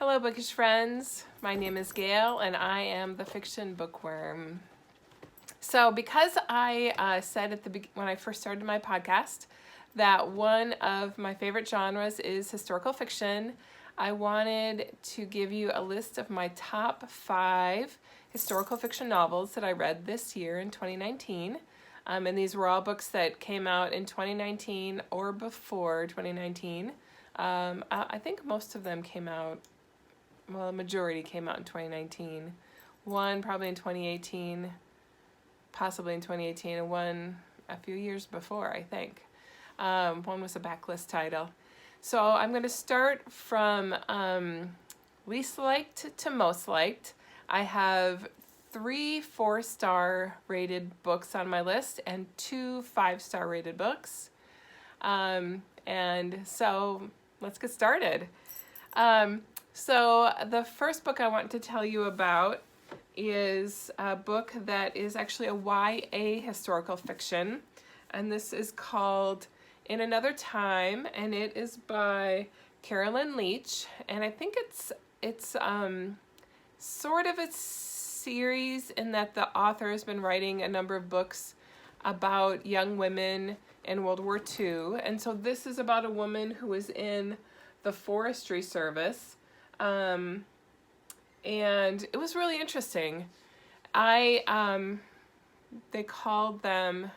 Hello, bookish friends. My name is Gail, and I am the fiction bookworm. So, because I said when I first started my podcast that one of my favorite genres is historical fiction, I wanted to give you a list of my top 5 historical fiction novels that I read this year in 2019. And these were all books that came out in 2019 or before 2019. I think most of them came out. Well, the majority came out in 2019. One probably in 2018, possibly in 2018, and one a few years before, I think. One was a backlist title. So I'm going to start from least liked to most liked. I have 3 4-star rated books on my list and 2 5-star rated books. And so let's get started. So the first book I want to tell you about is a book that is actually a YA historical fiction, and this is called In Another Time, and it is by Carolyn Leach, and I think it's sort of a series in that the author has been writing a number of books about young women in World War II, and so this is about a woman who was in the forestry service. And it was really interesting. They called them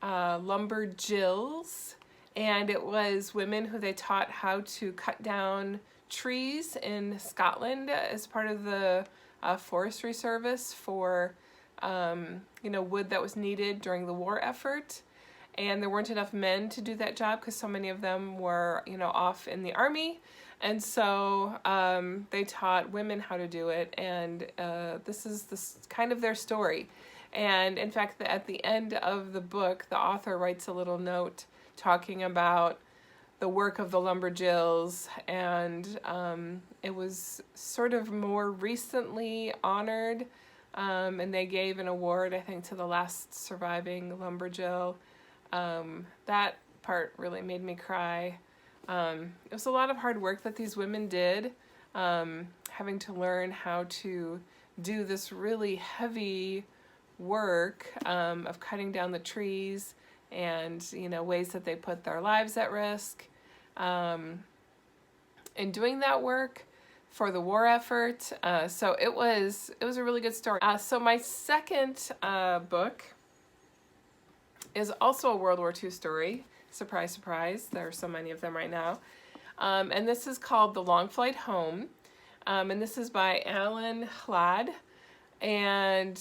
lumberjills, and it was women who they taught how to cut down trees in Scotland as part of the forestry service for wood that was needed during the war effort. And there weren't enough men to do that job because so many of them were off in the army. And so they taught women how to do it, and this is kind of their story. And in fact, at the end of the book, the author writes a little note talking about the work of the lumberjills, and it was sort of more recently honored, and they gave an award, I think, to the last surviving lumberjill. That part really made me cry. It was a lot of hard work that these women did, having to learn how to do this really heavy work of cutting down the trees, and ways that they put their lives at risk in doing that work for the war effort. So it was a really good story. So my second book is also a World War II story. Surprise, surprise. There are so many of them right now. And this is called The Long Flight Home. And this is by Alan Hlad. And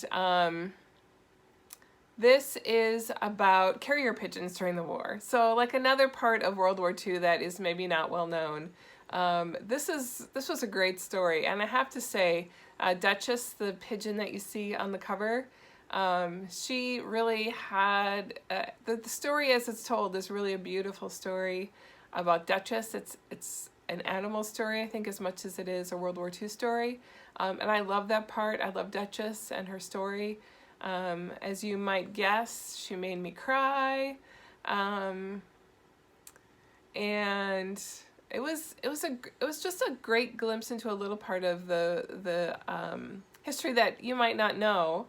this is about carrier pigeons during the war. So like another part of World War II that is maybe not well known. This was a great story. And I have to say, Duchess, the pigeon that you see on the cover, she really had the story as it's told is really a beautiful story about Duchess. It's an animal story, I think, as much as it is a World War II story, and I love that part. I love Duchess and her story. As you might guess, she made me cry, and it was just a great glimpse into a little part of the history that you might not know.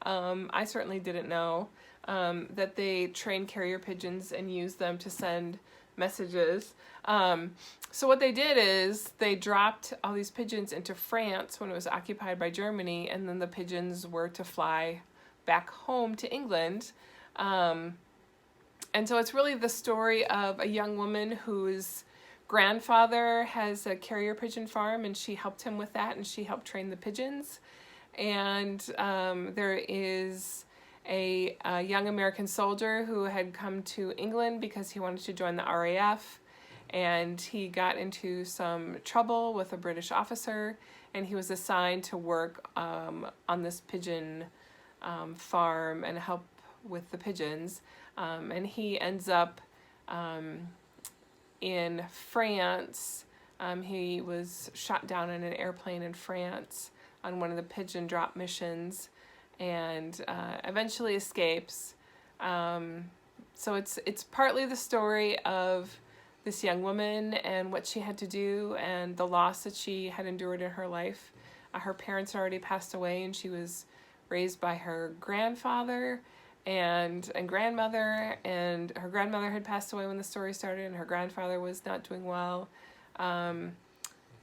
I certainly didn't know that they trained carrier pigeons and used them to send messages. So what they did is they dropped all these pigeons into France when it was occupied by Germany, and then the pigeons were to fly back home to England. And so it's really the story of a young woman whose grandfather has a carrier pigeon farm, and she helped him with that, and she helped train the pigeons. And there is a young American soldier who had come to England because he wanted to join the RAF, and he got into some trouble with a British officer, and he was assigned to work on this pigeon farm and help with the pigeons. And he ends up in France. He was shot down in an airplane in France on one of the Pigeon Drop missions, and eventually escapes. So it's partly the story of this young woman and what she had to do and the loss that she had endured in her life. Her parents had already passed away, and she was raised by her grandfather and grandmother, and her grandmother had passed away when the story started, and her grandfather was not doing well.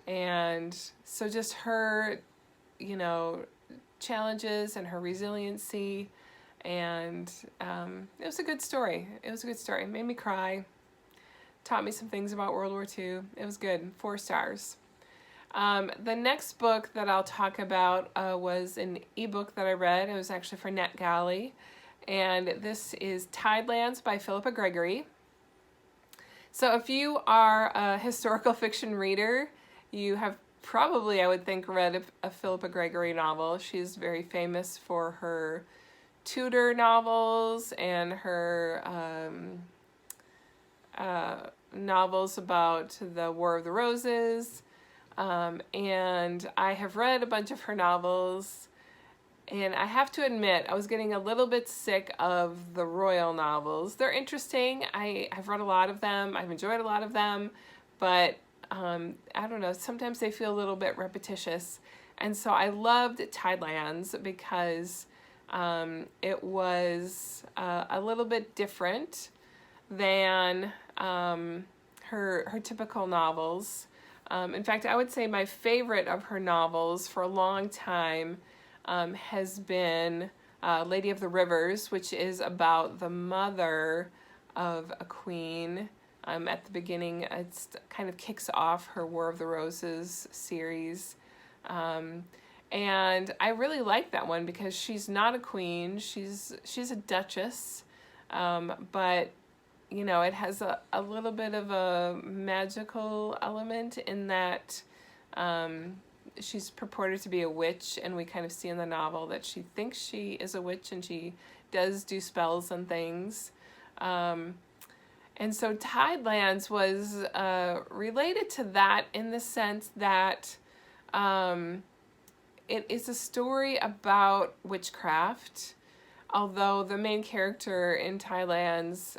And so just her, you know, challenges and her resiliency, and it was a good story. It was a good story. It made me cry. Taught me some things about World War II. It was good. 4 stars. The next book that I'll talk about was an ebook that I read. It was actually for NetGalley, and this is Tidelands by Philippa Gregory. So if you are a historical fiction reader, you have probably, I would think, read a Philippa Gregory novel. She's very famous for her Tudor novels and her novels about the War of the Roses. And I have read a bunch of her novels, and I have to admit, I was getting a little bit sick of the royal novels. They're interesting. I've read a lot of them. I've enjoyed a lot of them, but I don't know, sometimes they feel a little bit repetitious. And so I loved Tidelands because it was a little bit different than her typical novels. In fact, I would say my favorite of her novels for a long time has been Lady of the Rivers, which is about the mother of a queen. At the beginning, it kind of kicks off her War of the Roses series. And I really like that one because she's not a queen, she's a duchess, but you know, it has a little bit of a magical element in that she's purported to be a witch, and we kind of see in the novel that she thinks she is a witch, and she does do spells and things. And so Tidelands was related to that in the sense that it is a story about witchcraft, although the main character in Tidelands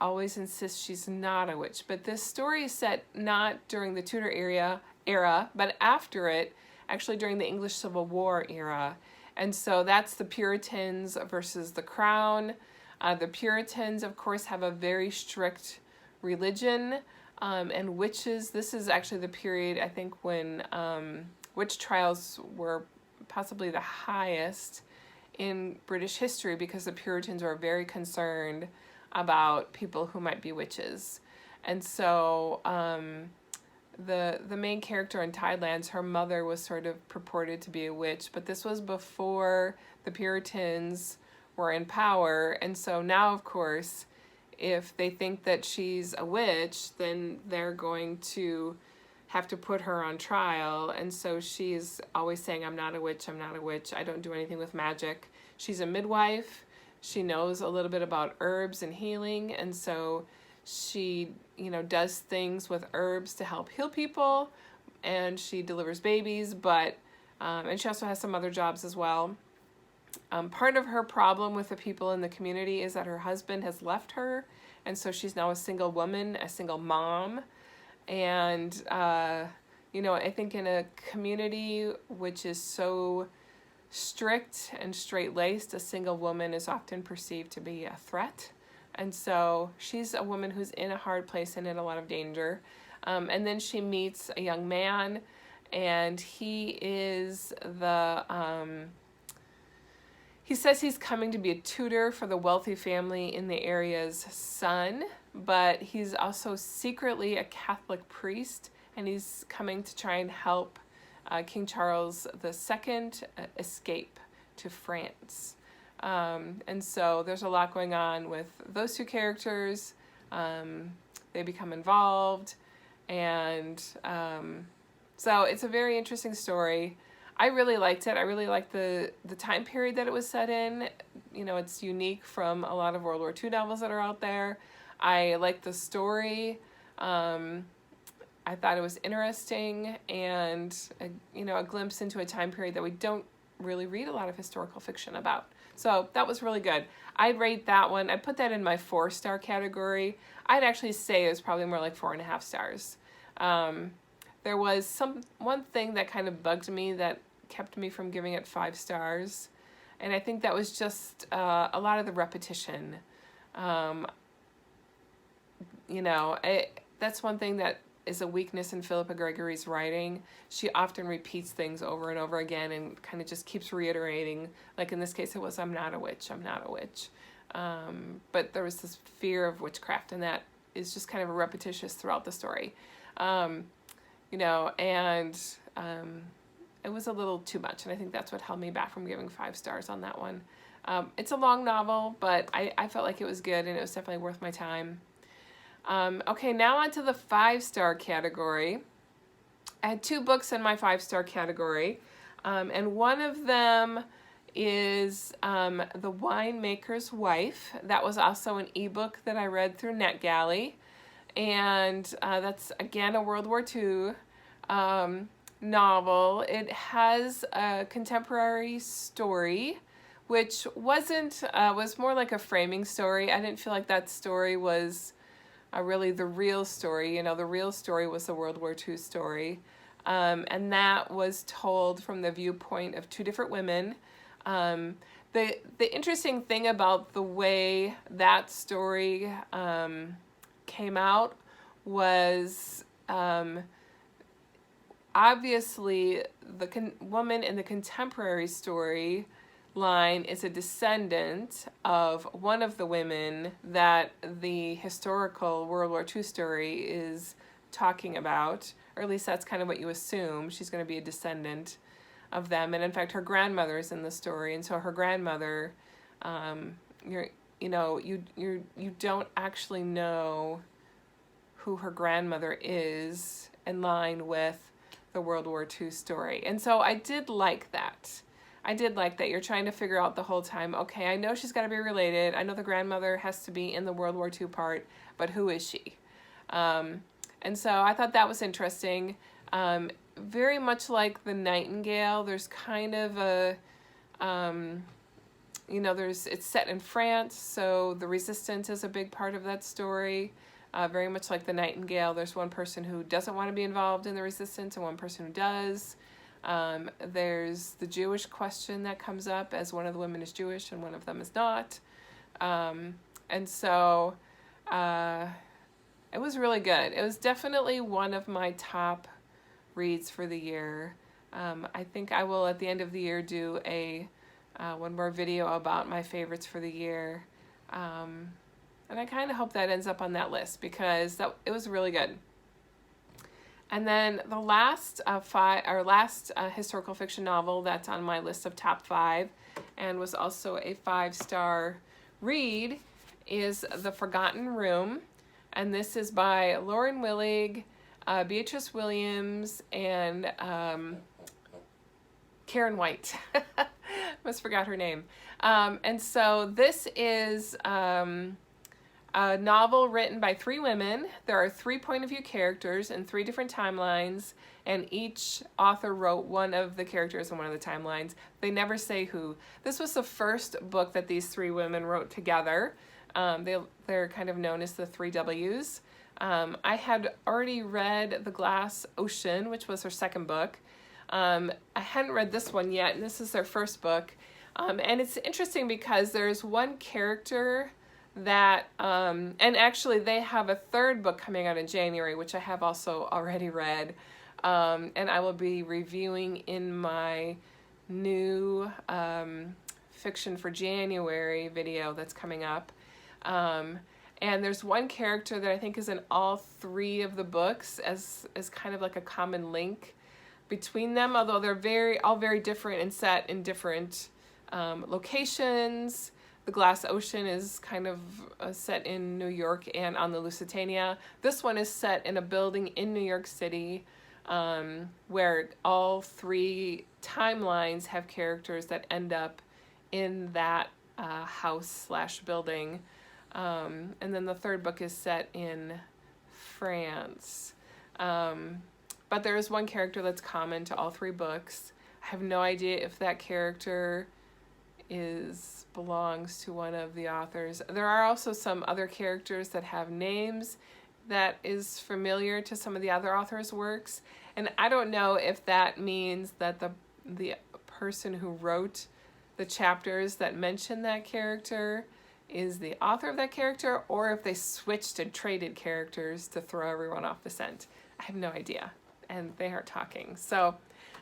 always insists she's not a witch. But this story is set not during the Tudor era, but after it, actually during the English Civil War era. And so that's the Puritans versus the Crown. The Puritans, of course, have a very strict religion, and witches, this is actually the period, I think, when witch trials were possibly the highest in British history, because the Puritans were very concerned about people who might be witches. And so the main character in Tidelands, her mother was sort of purported to be a witch, but this was before the Puritans were in power. And so now, of course, if they think that she's a witch, then they're going to have to put her on trial. And so she's always saying, I'm not a witch, I'm not a witch, I don't do anything with magic. She's a midwife. She knows a little bit about herbs and healing, and so she, you know, does things with herbs to help heal people, and she delivers babies, but and she also has some other jobs as well. Part of her problem with the people in the community is that her husband has left her, and so she's now a single woman, a single mom. And you know, I think in a community which is so strict and straight-laced, a single woman is often perceived to be a threat. And so she's a woman who's in a hard place and in a lot of danger. And then she meets a young man, and he is he says he's coming to be a tutor for the wealthy family in the area's son, but he's also secretly a Catholic priest, and he's coming to try and help King Charles II escape to France. And so there's a lot going on with those two characters. They become involved, and so it's a very interesting story. I really liked it. I really liked the time period that it was set in. You know, it's unique from a lot of World War II novels that are out there. I liked the story. I thought it was interesting, and you know, a glimpse into a time period that we don't really read a lot of historical fiction about. So that was really good. I'd rate that one, I'd put that in my 4-star category. I'd actually say it was probably more like 4.5 stars. There was one thing that kind of bugged me that kept me from giving it 5 stars. And I think that was just a lot of the repetition. That's one thing that is a weakness in Philippa Gregory's writing. She often repeats things over and over again and kind of just keeps reiterating. Like in this case, it was, I'm not a witch, I'm not a witch. But there was this fear of witchcraft, and that is just kind of repetitious throughout the story. It was a little too much, and I think that's what held me back from giving 5 stars on that one. It's a long novel, but I felt like it was good, and it was definitely worth my time. Okay, now on to the 5-star category. I had 2 books in my 5-star category, and one of them is The Winemaker's Wife. That was also an ebook that I read through NetGalley, and that's, again, a World War II novel. It has a contemporary story, which was more like a framing story. I didn't feel like that story was really the real story. The real story was the World War II story. And that was told from the viewpoint of 2 different women. The interesting thing about the way that story came out was obviously the woman in the contemporary story line is a descendant of one of the women that the historical World War II story is talking about, or at least that's kind of what you assume. She's going to be a descendant of them, and in fact her grandmother is in the story, and so her grandmother, you don't actually know who her grandmother is in line with the World War II story. And so I did like that. You're trying to figure out the whole time, okay, I know she's got to be related. I know the grandmother has to be in the World War II part, but who is she? And so I thought that was interesting. Very much like The Nightingale, there's kind of a, it's set in France, so the resistance is a big part of that story. Very much like The Nightingale, there's one person who doesn't want to be involved in the resistance and one person who does. There's the Jewish question that comes up, as one of the women is Jewish and one of them is not. And so it was really good. It was definitely one of my top reads for the year. I think I will, at the end of the year, do one more video about my favorites for the year. And I kind of hope that ends up on that list, because it was really good. And then the last historical fiction novel that's on my list of top 5, and was also a 5-star read, is The Forgotten Room. And this is by Lauren Willig, Beatrice Williams, and Karen White. Almost forgot her name. And so this is a novel written by 3 women. There are 3 point of view characters in 3 different timelines, and each author wrote one of the characters in one of the timelines. They never say who. This was the first book that these 3 women wrote together. They're kind of known as the 3 W's. I had already read The Glass Ocean, which was her second book. I hadn't read this one yet, and this is their first book. And it's interesting because there's one character that, and actually they have a 3rd book coming out in January, which I have also already read, and I will be reviewing in my new Fiction for January video that's coming up. And there's one character that I think is in all 3 of the books as kind of like a common link between them, although they're all very different and set in different locations. The Glass Ocean is kind of set in New York and on the Lusitania. This one is set in a building in New York City, where all 3 timelines have characters that end up in that house/building. And then the 3rd book is set in France. But there is one character that's common to all 3 books. I have no idea if that character belongs to one of the authors. There are also some other characters that have names that is familiar to some of the other authors' works, and I don't know if that means that the person who wrote the chapters that mention that character is the author of that character, or if they switched and traded characters to throw everyone off the scent. I have no idea, and they are talking, so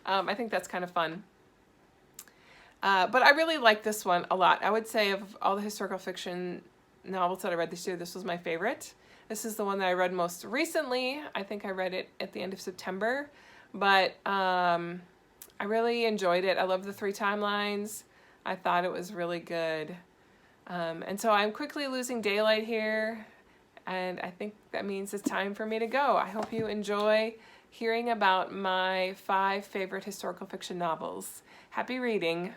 I think that's kind of fun. But I really like this one a lot. I would say of all the historical fiction novels that I read this year, this was my favorite. This is the one that I read most recently. I think I read it at the end of September, but I really enjoyed it. I love the 3 timelines. I thought it was really good. And so I'm quickly losing daylight here, and I think that means it's time for me to go. I hope you enjoy hearing about my 5 favorite historical fiction novels. Happy reading.